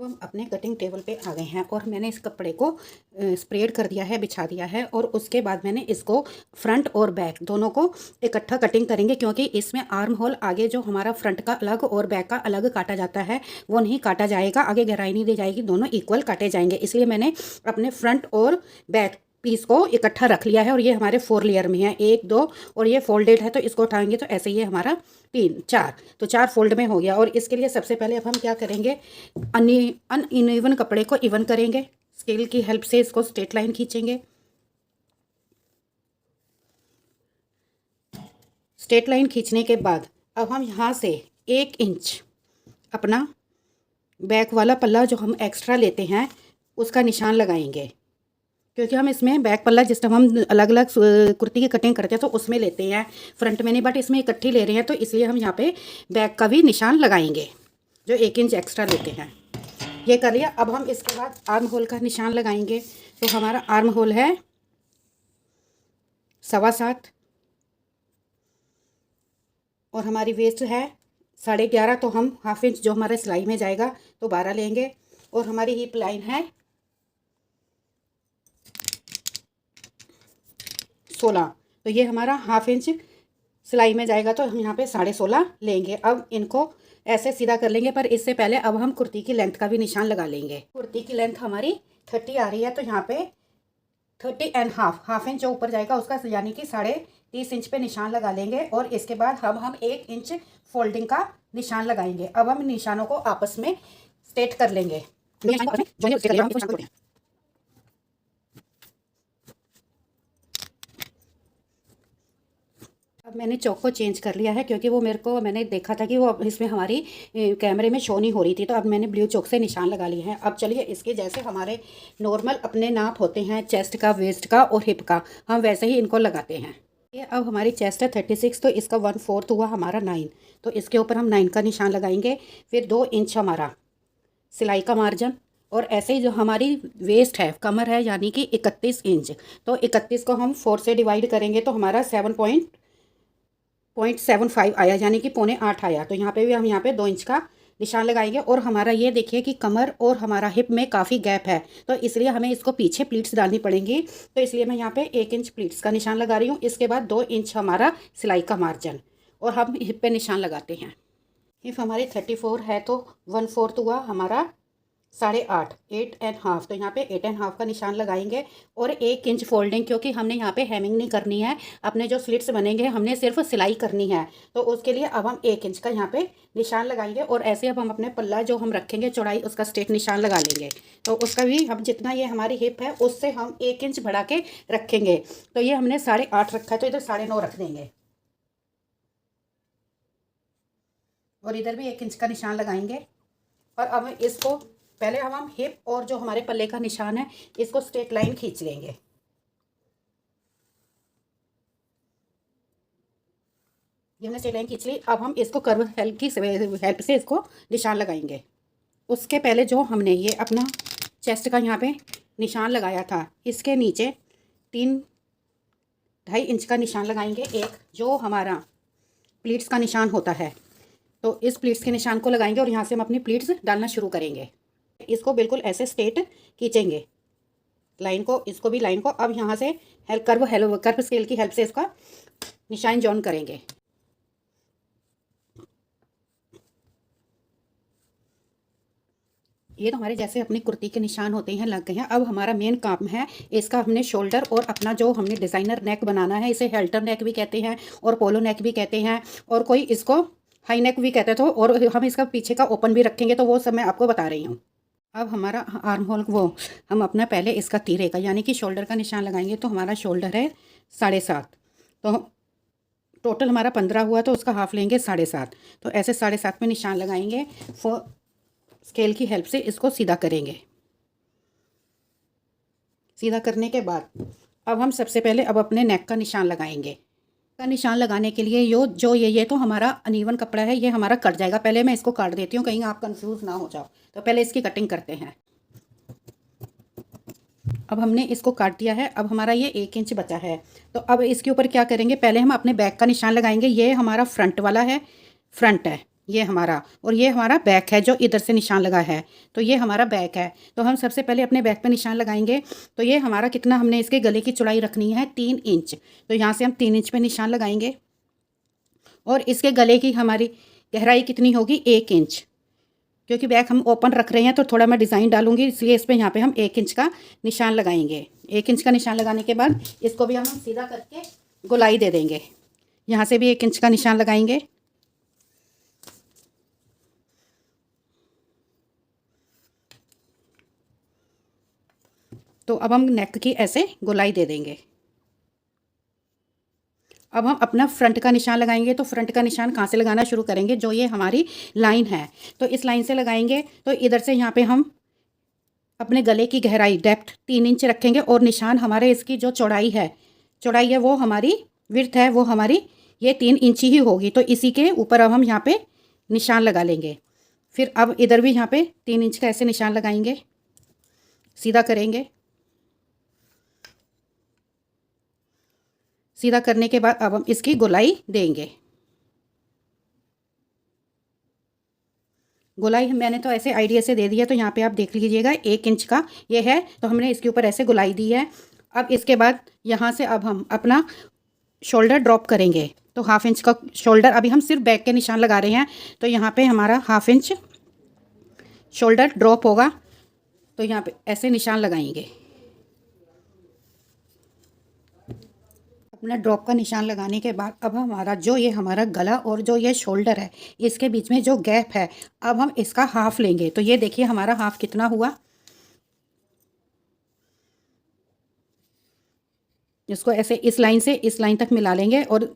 अब हम अपने कटिंग टेबल पे आ गए हैं और मैंने इस कपड़े को स्प्रेड कर दिया है, बिछा दिया है। और उसके बाद मैंने इसको फ्रंट और बैक दोनों को इकट्ठा कटिंग करेंगे, क्योंकि इसमें आर्म होल आगे जो हमारा फ्रंट का अलग और बैक का अलग काटा जाता है वो नहीं काटा जाएगा, आगे गहराई नहीं दी जाएगी, दोनों इक्वल काटे जाएंगे। इसलिए मैंने अपने फ्रंट और बैक पीस को इकट्ठा रख लिया है। और ये हमारे 4 लेयर में है, 1 2 और ये फोल्डेड है, तो इसको उठाएंगे तो ऐसे ये हमारा 3 4, तो 4 फोल्ड में हो गया। और इसके लिए सबसे पहले अब हम क्या करेंगे, अनइवन कपड़े को इवन करेंगे। स्केल की हेल्प से इसको स्ट्रेट लाइन खींचेंगे। स्ट्रेट लाइन खींचने के बाद अब हम यहाँ से 1 इंच अपना बैक वाला पल्ला जो हम एक्स्ट्रा लेते हैं उसका निशान लगाएंगे, क्योंकि हम इसमें बैक पल्ला जिस टाइम हम अलग अलग कुर्ती की कटिंग करते हैं तो उसमें लेते हैं, फ्रंट में नहीं, बट इसमें इकट्ठी ले रहे हैं तो इसलिए हम यहाँ पे बैक का भी निशान लगाएंगे जो 1 इंच एक्स्ट्रा लेते हैं। ये कर लिया। अब हम इसके बाद आर्म होल का निशान लगाएंगे। तो हमारा आर्म होल है 7.25 और हमारी वेस्ट है 11.5, तो हम हाफ इंच जो हमारे सिलाई में जाएगा तो 12 लेंगे। और हमारी हिप लाइन है 16, तो ये हमारा हाफ इंच सिलाई में जाएगा तो हम यहाँ पे 16.5 लेंगे। अब इनको ऐसे सीधा कर लेंगे, पर इससे पहले अब हम कुर्ती की लेंथ का भी निशान लगा लेंगे। कुर्ती की लेंथ हमारी 30 आ रही है, तो यहाँ पे 30.5 हाफ इंच जो ऊपर जाएगा उसका यानी कि 30.5 इंच पे निशान लगा लेंगे। और इसके बाद अब हम 1 इंच फोल्डिंग का निशान लगाएंगे। अब हम निशानों को आपस में स्ट्रेट कर लेंगे। अब मैंने चौक को चेंज कर लिया है, क्योंकि वो मैंने देखा था कि वो इसमें हमारी कैमरे में शो नहीं हो रही थी, तो अब मैंने ब्लू चौक से निशान लगा लिए हैं। अब चलिए इसके जैसे हमारे नॉर्मल अपने नाप होते हैं चेस्ट का, वेस्ट का और हिप का, हम वैसे ही इनको लगाते हैं। ये अब हमारी चेस्ट है 36, तो इसका 1/4 हुआ हमारा 9, तो इसके ऊपर हम 9 का निशान लगाएंगे। फिर 2 इंच हमारा सिलाई का मार्जिन, और ऐसे ही जो हमारी वेस्ट है, कमर है, यानी कि 31 इंच, तो 31 को हम 4 से डिवाइड करेंगे तो हमारा 7.75 आया, यानी कि 7.25 आया। तो यहाँ पे भी हम यहाँ पे 2 इंच का निशान लगाएंगे। और हमारा ये देखिए कि कमर और हमारा हिप में काफ़ी गैप है, तो इसलिए हमें इसको पीछे प्लीट्स डालनी पड़ेंगी। तो इसलिए मैं यहाँ पे 1 इंच प्लीट्स का निशान लगा रही हूँ। इसके बाद 2 इंच हमारा सिलाई का मार्जिन, और हम हिप पे निशान लगाते हैं। हिप हमारी 34 है, तो 1/4 हुआ हमारा 8.5, 8.5, तो यहाँ पे 8.5 का निशान लगाएंगे। और 1 इंच फोल्डिंग, क्योंकि हमने यहाँ पे हेमिंग नहीं करनी है, अपने जो स्लिट्स बनेंगे हमने सिर्फ सिलाई करनी है, तो उसके लिए अब हम 1 इंच का यहाँ पे निशान लगाएंगे। और ऐसे अब हम अपने पल्ला जो हम रखेंगे चौड़ाई, उसका स्ट्रेट निशान लगा लेंगे। तो उसका भी हम जितना ये हमारी हिप है उससे हम 1 इंच बढ़ा के रखेंगे। तो ये हमने 8.5 रखा है, तो इधर 9.5 रख देंगे। और इधर भी 1 इंच का निशान लगाएंगे। और अब इसको पहले हम हिप और जो हमारे पल्ले का निशान है इसको स्ट्रेट लाइन खींच लेंगे। ये हमने स्ट्रेट लाइन खींच ली। अब हम इसको कर्व हेल्प की हेल्प से इसको निशान लगाएंगे। उसके पहले जो हमने ये अपना चेस्ट का यहाँ पे निशान लगाया था, इसके नीचे 3.5 इंच का निशान लगाएंगे। एक जो हमारा प्लीट्स का निशान होता है, तो इस प्लीट्स के निशान को लगाएंगे और यहाँ से हम अपनी प्लीट्स डालना शुरू करेंगे। इसको बिल्कुल ऐसे स्ट्रेट खींचेंगे लाइन को, इसको भी लाइन को। अब यहाँ से कर्व स्केल की हेल्प से इसका निशान जॉइन करेंगे। ये तो हमारे जैसे अपनी कुर्ती के निशान होते हैं लग गए हैं। अब हमारा मेन काम है इसका, हमने शोल्डर और अपना जो हमने डिज़ाइनर नेक बनाना है, इसे हेल्टर नेक भी कहते हैं और पोलो नेक भी कहते हैं, और कोई इसको हाई नेक भी कहते थे। और हम इसका पीछे का ओपन भी रखेंगे, तो वो सब मैं आपको बता रही हूँ। अब हमारा आर्म होल हम अपना पहले इसका तीरे का यानी कि शोल्डर का निशान लगाएंगे। तो हमारा शोल्डर है 7.5, तो टोटल हमारा 15 हुआ, तो उसका हाफ लेंगे 7.5। तो ऐसे 7.5 में निशान लगाएंगे। स्केल की हेल्प से इसको सीधा करेंगे। सीधा करने के बाद अब हम सबसे पहले अब अपने नेक का निशान लगाएंगे। का निशान लगाने के लिए ये तो हमारा अनइवन कपड़ा है, ये हमारा कट जाएगा। पहले मैं इसको काट देती हूँ, कहीं आप कंफ्यूज ना हो जाओ। तो पहले इसकी कटिंग करते हैं। अब हमने इसको काट दिया है। अब हमारा ये 1 इंच बचा है, तो अब इसके ऊपर क्या करेंगे, पहले हम अपने बैक का निशान लगाएंगे। ये हमारा फ्रंट वाला है, फ्रंट है, ये हमारा, और ये हमारा बैक है जो इधर से निशान लगा है, तो ये हमारा बैक है। तो हम सबसे पहले अपने बैक पे निशान लगाएंगे। तो ये हमारा कितना, हमने इसके गले की चौड़ाई रखनी है 3 इंच। तो यहाँ से हम 3 इंच पे निशान लगाएंगे और इसके गले की हमारी गहराई कितनी होगी, 1 इंच। क्योंकि बैक हम ओपन रख रहे हैं तो थोड़ा मैं डिज़ाइन डालूंगी, इसलिए इस पर यहाँ पे हम 1 इंच का निशान लगाएंगे। 1 इंच का निशान लगाने के बाद इसको भी हम सीधा करके गोलाई दे देंगे। यहाँ से भी 1 इंच का निशान लगाएंगे। तो अब हम नेक की ऐसे गोलाई दे देंगे। अब हम अपना फ्रंट का निशान लगाएंगे। तो फ्रंट का निशान कहाँ से लगाना शुरू करेंगे, जो ये हमारी लाइन है तो इस लाइन से लगाएंगे। तो इधर से यहाँ पे हम अपने गले की गहराई डेप्थ 3 इंच रखेंगे और निशान हमारे इसकी जो चौड़ाई है वो हमारी विड्थ है, वो हमारी ये 3 इंच ही होगी। तो इसी के ऊपर अब हम यहाँ पे निशान लगा लेंगे। फिर अब इधर भी यहाँ पे 3 इंच का ऐसे निशान लगाएंगे, सीधा करेंगे। सीधा करने के बाद अब हम इसकी गोलाई देंगे। गोलाई मैंने तो ऐसे आइडिया से दे दिया, तो यहाँ पे आप देख लीजिएगा 1 इंच का ये है, तो हमने इसके ऊपर ऐसे गोलाई दी है। अब इसके बाद यहाँ से अब हम अपना शोल्डर ड्रॉप करेंगे। तो 1/2 इंच का शोल्डर, अभी हम सिर्फ बैक के निशान लगा रहे हैं, तो यहाँ पे हमारा 1/2 इंच शोल्डर ड्रॉप होगा। तो यहाँ पे ऐसे निशान लगाएंगे। अपना ड्रॉप का निशान लगाने के बाद अब हमारा जो ये हमारा गला और जो ये शोल्डर है, इसके बीच में जो गैप है, अब हम इसका हाफ लेंगे। तो ये देखिए हमारा हाफ कितना हुआ। इसको ऐसे इस लाइन से इस लाइन तक मिला लेंगे और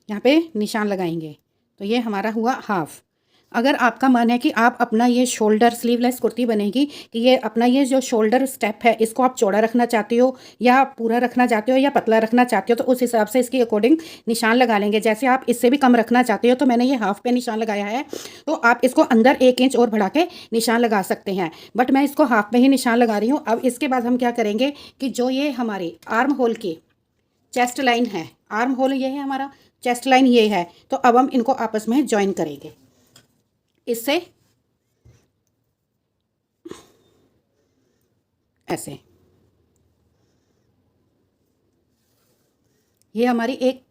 यहाँ पे निशान लगाएंगे। तो ये हमारा हुआ हाफ। अगर आपका मन है कि आप अपना ये शोल्डर स्लीवलेस कुर्ती बनेगी, कि ये अपना ये जो शोल्डर स्टेप है इसको आप चौड़ा रखना चाहते हो या पूरा रखना चाहते हो या पतला रखना चाहते हो, तो उस हिसाब से इसके अकॉर्डिंग निशान लगा लेंगे। जैसे आप इससे भी कम रखना चाहते हो तो मैंने ये हाफ पे निशान लगाया है, तो आप इसको अंदर 1 इंच और बढ़ा के निशान लगा सकते हैं, बट मैं इसको हाफ में ही निशान लगा रही हूँ। अब इसके बाद हम क्या करेंगे कि जो ये हमारी आर्म होल की चेस्ट लाइन है, आर्म होल ये है हमारा, चेस्ट लाइन ये है, तो अब हम इनको आपस में ज्वाइन करेंगे इससे ऐसे। ये हमारी एक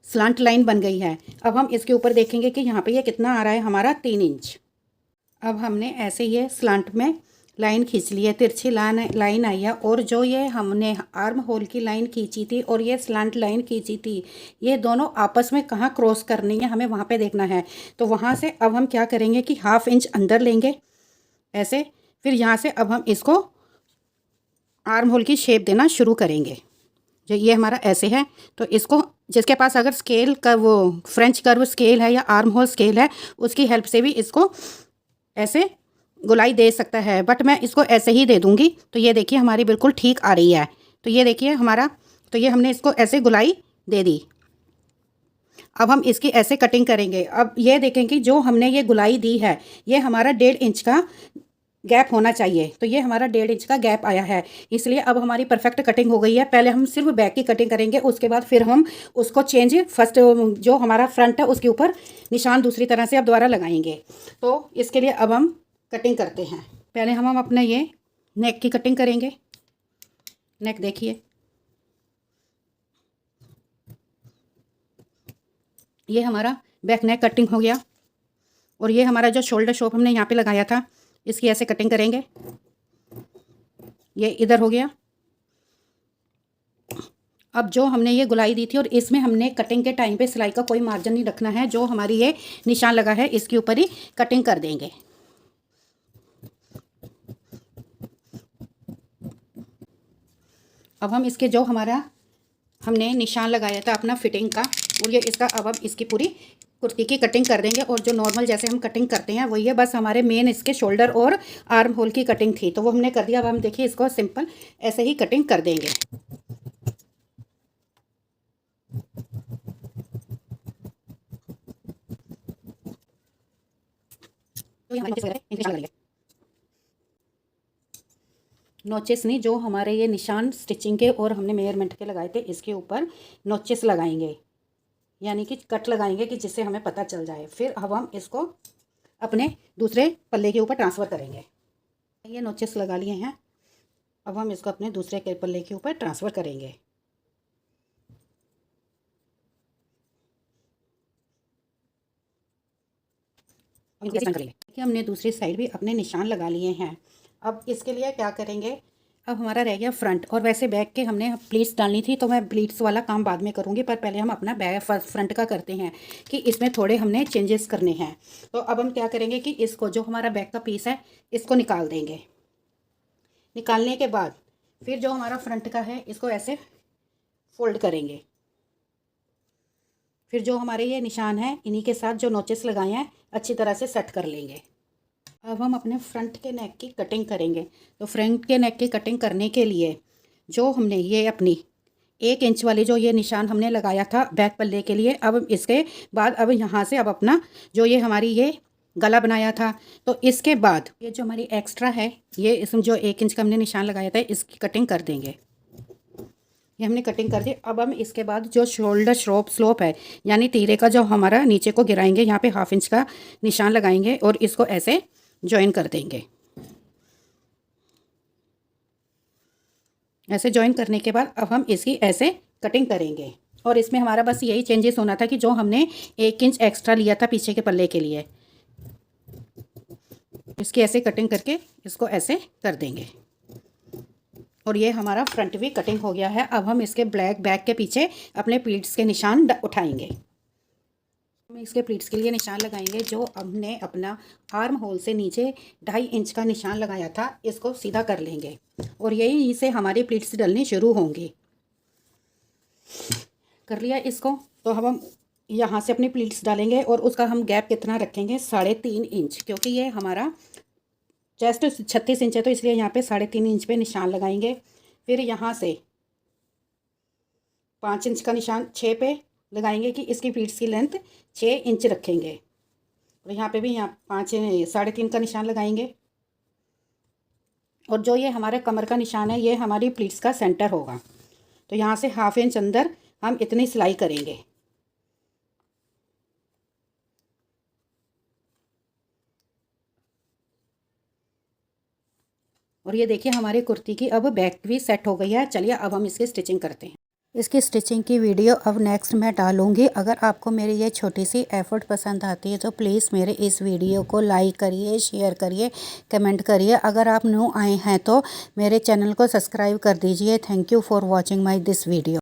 स्लांट लाइन बन गई है। अब हम इसके ऊपर देखेंगे कि यहाँ पे ये कितना आ रहा है हमारा, 3 इंच। अब हमने ऐसे ये स्लांट में लाइन खींच ली है, तिरछी लाइन आई है, और जो ये हमने आर्म होल की लाइन खींची थी और ये स्लांट लाइन खींची थी, ये दोनों आपस में कहाँ क्रॉस करनी है हमें वहाँ पे देखना है। तो वहाँ से अब हम क्या करेंगे कि 1/2 इंच अंदर लेंगे ऐसे। फिर यहाँ से अब हम इसको आर्म होल की शेप देना शुरू करेंगे। जो ये हमारा ऐसे है, तो इसको जिसके पास अगर स्केल का वो फ्रेंच कर्व स्केल है या आर्म होल स्केल है, उसकी हेल्प से भी इसको ऐसे गोलाई दे सकता है, बट मैं इसको ऐसे ही दे दूंगी। तो ये देखिए हमारी बिल्कुल ठीक आ रही है। तो ये देखिए हमारा, तो ये हमने इसको ऐसे गोलाई दे दी। अब हम इसकी ऐसे कटिंग करेंगे। अब ये देखेंगे जो हमने ये गोलाई दी है, ये हमारा 1.5 इंच का गैप होना चाहिए। तो ये हमारा 1.5 इंच का गैप आया है, इसलिए अब हमारी परफेक्ट कटिंग हो गई है। पहले हम सिर्फ बैक की कटिंग करेंगे, उसके बाद फिर हम उसको चेंज फर्स्ट जो हमारा फ्रंट है उसके ऊपर निशान दूसरी तरह से अब दोबारा लगाएंगे। तो इसके लिए अब हम कटिंग करते हैं। पहले हम अपने ये नेक की कटिंग करेंगे। नेक देखिए, ये हमारा बैक नेक कटिंग हो गया, और ये हमारा जो शोल्डर शोप हमने यहाँ पे लगाया था, इसकी ऐसे कटिंग करेंगे। ये इधर हो गया। अब जो हमने ये गुलाई दी थी और इसमें हमने कटिंग के टाइम पे सिलाई का कोई मार्जिन नहीं रखना है, जो हमारी ये निशान लगा है इसके ऊपर ही कटिंग कर देंगे। अब हम इसके जो हमारा हमने निशान लगाया था अपना फिटिंग का, और ये इसका अब हम इसकी पूरी कुर्ती की कटिंग कर देंगे। और जो नॉर्मल जैसे हम कटिंग करते हैं वही है, बस हमारे मेन इसके शोल्डर और आर्म होल की कटिंग थी तो वो हमने कर दिया। अब हम देखिए इसको सिंपल ऐसे ही कटिंग कर देंगे। नोचेस नहीं, जो हमारे ये निशान स्टिचिंग के और हमने मेजरमेंट के लगाए थे इसके ऊपर नोचेस लगाएंगे। यानी कि कट लगाएंगे कि जिससे हमें पता चल जाए। फिर अब हम इसको अपने दूसरे पल्ले के ऊपर ट्रांसफ़र करेंगे। ये नोचेस लगा लिए हैं, अब हम इसको अपने दूसरे के पल्ले के ऊपर ट्रांसफ़र करेंगे। देखिए हमने दूसरी साइड भी अपने निशान लगा लिए हैं। अब इसके लिए क्या करेंगे, अब हमारा रह गया फ्रंट। और वैसे बैक के हमने प्लीट्स डालनी थी, तो मैं प्लीट्स वाला काम बाद में करूँगी, पर पहले हम अपना बैक फ्रंट का करते हैं कि इसमें थोड़े हमने चेंजेस करने हैं। तो अब हम क्या करेंगे कि इसको जो हमारा बैक का पीस है इसको निकाल देंगे। निकालने के बाद फिर जो हमारा फ्रंट का है इसको ऐसे फोल्ड करेंगे। फिर जो हमारे ये निशान हैं इन्हीं के साथ जो नोचेस लगाए हैं अच्छी तरह से सेट कर लेंगे। अब हम अपने फ्रंट के नेक की कटिंग करेंगे। तो फ्रंट के नेक की कटिंग करने के लिए जो हमने ये अपनी 1 इंच वाली जो ये निशान हमने लगाया था बैक पल्ले के लिए, अब इसके बाद अब यहाँ से अब अपना जो ये हमारी ये गला बनाया था, तो इसके बाद ये जो हमारी एक्स्ट्रा है ये इसमें जो 1 इंच का हमने निशान लगाया था इसकी कटिंग कर देंगे। ये हमने कटिंग कर दी। अब हम इसके बाद जो शोल्डर स्लोप है यानी तीरे का जो हमारा नीचे को गिराएंगे, यहाँ पे 1/2 इंच का निशान लगाएंगे और इसको ऐसे जॉइन कर देंगे। ऐसे जॉइन करने के बाद अब हम इसकी ऐसे कटिंग करेंगे। और इसमें हमारा बस यही चेंजेस होना था कि जो हमने 1 इंच एक्स्ट्रा लिया था पीछे के पल्ले के लिए, इसकी ऐसे कटिंग करके इसको ऐसे कर देंगे। और ये हमारा फ्रंट भी कटिंग हो गया है। अब हम इसके बैक के पीछे अपने प्लीट्स के निशान उठाएंगे। हम इसके प्लीट्स के लिए निशान लगाएंगे। जो हमने अपना आर्म होल से नीचे 2.5 इंच का निशान लगाया था इसको सीधा कर लेंगे और यहीं से हमारी प्लीट्स डलनी शुरू होंगी। कर लिया इसको, तो अब हम यहाँ से अपनी प्लीट्स डालेंगे और उसका हम गैप कितना रखेंगे, 3.5 इंच, क्योंकि ये हमारा चेस्ट 36 इंच है तो इसलिए यहाँ पे 3.5 इंच पे निशान लगाएंगे। फिर यहाँ से 5 इंच का निशान 6 पे लगाएंगे कि इसकी प्लीट्स की लेंथ 6 इंच रखेंगे। और यहाँ पे भी यहाँ 3.5 का निशान लगाएंगे। और जो ये हमारे कमर का निशान है ये हमारी प्लीट्स का सेंटर होगा। तो यहाँ से 1/2 इंच अंदर हम इतनी सिलाई करेंगे। और ये देखिए हमारी कुर्ती की अब बैक भी सेट हो गई है। चलिए अब हम इसकी स्टिचिंग करते हैं। इसकी स्टिचिंग की वीडियो अब नेक्स्ट मैं डालूंगी। अगर आपको मेरी ये छोटी सी एफर्ट पसंद आती है तो प्लीज़ मेरे इस वीडियो को लाइक करिए, शेयर करिए, कमेंट करिए। अगर आप न्यू आए हैं तो मेरे चैनल को सब्सक्राइब कर दीजिए। Thank you for watching my this video.